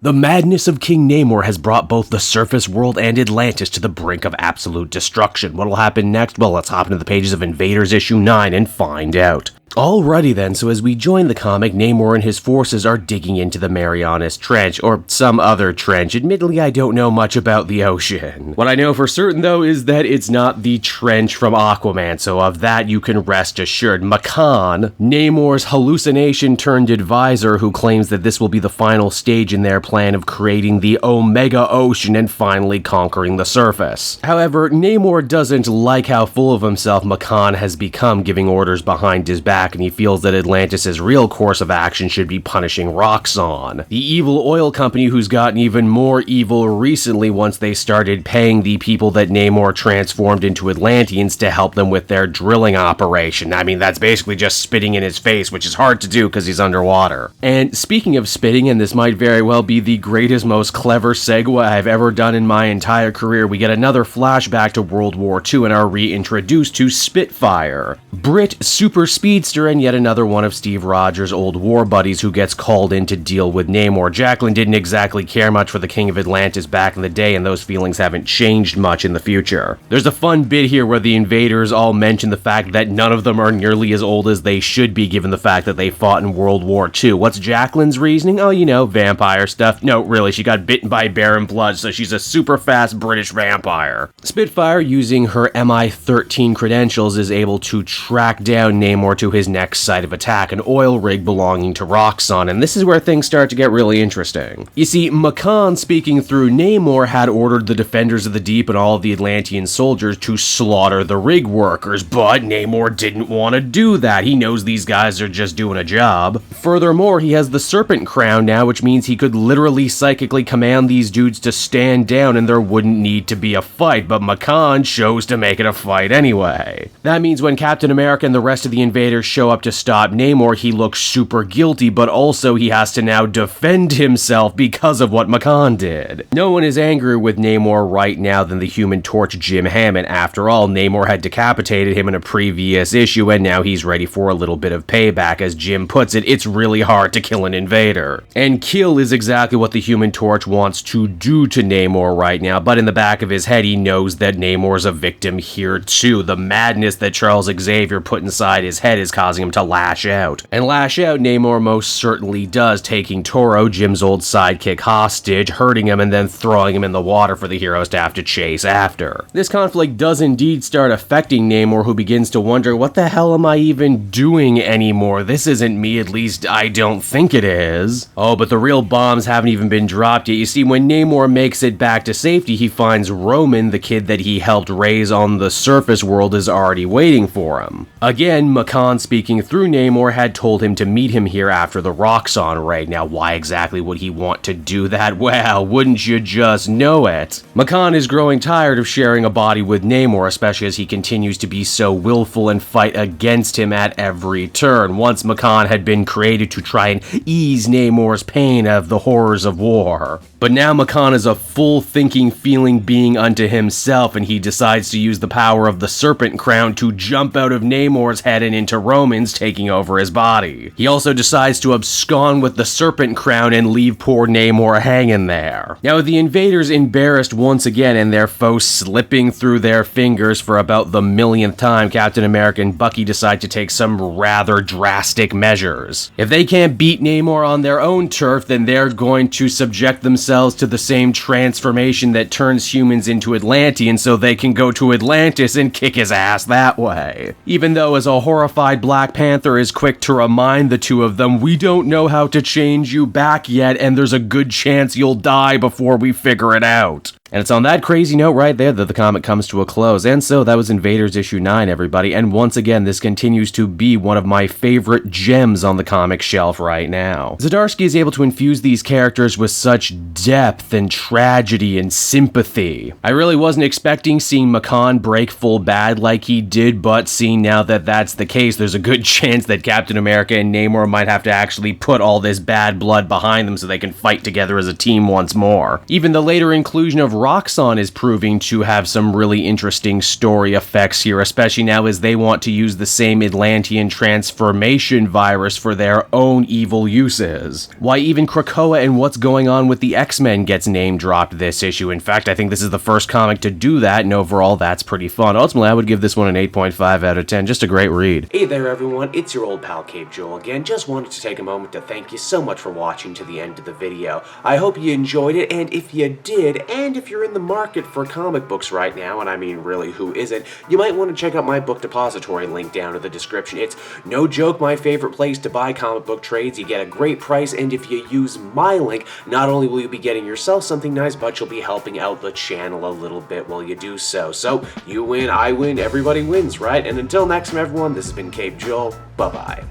The madness of King Namor has brought both the surface world and Atlantis to the brink of absolute destruction. What'll happen next? Well, let's hop into the pages of Invaders issue 9 and find out. Alrighty then, so as we join the comic, Namor and his forces are digging into the Marianas Trench, or some other trench. Admittedly, I don't know much about the ocean. What I know for certain, though, is that it's not the trench from Aquaman, so of that you can rest assured. Makan, Namor's hallucination-turned-advisor, who claims that this will be the final stage in their plan of creating the Omega Ocean and finally conquering the surface. However, Namor doesn't like how full of himself Makan has become, giving orders behind his back, and he feels that Atlantis' real course of action should be punishing ROXXON, the evil oil company who's gotten even more evil recently once they started paying the people that Namor transformed into Atlanteans to help them with their drilling operation. I mean, that's basically just spitting in his face, which is hard to do because he's underwater. And speaking of spitting, and this might very well be the greatest, most clever segue I've ever done in my entire career, we get another flashback to World War II and are reintroduced to Spitfire, Brit super speedster and yet another one of Steve Rogers' old war buddies who gets called in to deal with Namor. Jacqueline didn't exactly care much for the King of Atlantis back in the day, and those feelings haven't changed much in the future. There's a fun bit here where the invaders all mention the fact that none of them are nearly as old as they should be given the fact that they fought in World War II. What's Jacqueline's reasoning? Oh, you know, vampire stuff. No, really, she got bitten by bear and blood, so she's a super fast British vampire. Spitfire, using her MI-13 credentials, is able to track down Namor to his next site of attack, an oil rig belonging to ROXXON, and this is where things start to get really interesting. You see, Makan, speaking through Namor, had ordered the Defenders of the Deep and all of the Atlantean soldiers to slaughter the rig workers, but Namor didn't want to do that. He knows these guys are just doing a job. Furthermore, he has the Serpent Crown now, which means he could literally psychically command these dudes to stand down and there wouldn't need to be a fight, but Makan chose to make it a fight anyway. That means when Captain America and the rest of the invaders show up to stop Namor, he looks super guilty, but also he has to now defend himself because of what Makan did. No one is angrier with Namor right now than the Human Torch Jim Hammond. After all, Namor had decapitated him in a previous issue, and now he's ready for a little bit of payback. As Jim puts it, it's really hard to kill an invader. And kill is exactly what the Human Torch wants to do to Namor right now, but in the back of his head, he knows that Namor's a victim here too. The madness that Charles Xavier put inside his head is causing him to lash out. And lash out Namor most certainly does, taking Toro, Jim's old sidekick, hostage, hurting him, and then throwing him in the water for the heroes to have to chase after. This conflict does indeed start affecting Namor, who begins to wonder, what the hell am I even doing anymore? This isn't me, at least I don't think it is. Oh, but the real bombs haven't even been dropped yet. You see, when Namor makes it back to safety, he finds Roman, the kid that he helped raise on the surface world, is already waiting for him. Again, Makan, speaking through Namor, had told him to meet him here after the ROXXON raid. Now, why exactly would he want to do that? Well, wouldn't you just know it? Makan is growing tired of sharing a body with Namor, especially as he continues to be so willful and fight against him at every turn. Once Makan had been created to try and ease Namor's pain of the horrors of war. But now Makan is a full thinking, feeling being unto himself, and he decides to use the power of the Serpent Crown to jump out of Namor's head and into Roman's, taking over his body. He also decides to abscond with the Serpent Crown and leave poor Namor hanging there. Now, with the invaders embarrassed once again and their foes slipping through their fingers for about the millionth time, Captain America and Bucky decide to take some rather drastic measures. If they can't beat Namor on their own turf, then they're going to subject themselves to the same transformation that turns humans into Atlanteans so they can go to Atlantis and kick his ass that way. Even though, as a horrified Black Panther is quick to remind the two of them, we don't know how to change you back yet, and there's a good chance you'll die before we figure it out. And it's on that crazy note right there that the comic comes to a close. And so that was Invaders issue 9, everybody. And once again, this continues to be one of my favorite gems on the comic shelf right now. Zdarsky is able to infuse these characters with such depth and tragedy and sympathy. I really wasn't expecting seeing Makan break full bad like he did, but seeing now that that's the case, there's a good chance that Captain America and Namor might have to actually put all this bad blood behind them so they can fight together as a team once more. Even the later inclusion of ROXXON is proving to have some really interesting story effects here, especially now as they want to use the same Atlantean transformation virus for their own evil uses. Why, even Krakoa and what's going on with the X-Men gets name dropped this issue. In fact, I think this is the first comic to do that, and overall, that's pretty fun. Ultimately, I would give this one an 8.5 out of 10. Just a great read. Hey there, everyone. It's your old pal Cape Joel again. Just wanted to take a moment to thank you so much for watching to the end of the video. I hope you enjoyed it, and if you did, and if you're in the market for comic books right now, and I mean really, who isn't, you might want to check out my book depository link down in the description. It's no joke my favorite place to buy comic book trades. You get a great price, and if you use my link, not only will you be getting yourself something nice, but you'll be helping out the channel a little bit while you do so. So, you win, I win, everybody wins, right? And until next time, everyone, this has been Cape Joel. Bye-bye.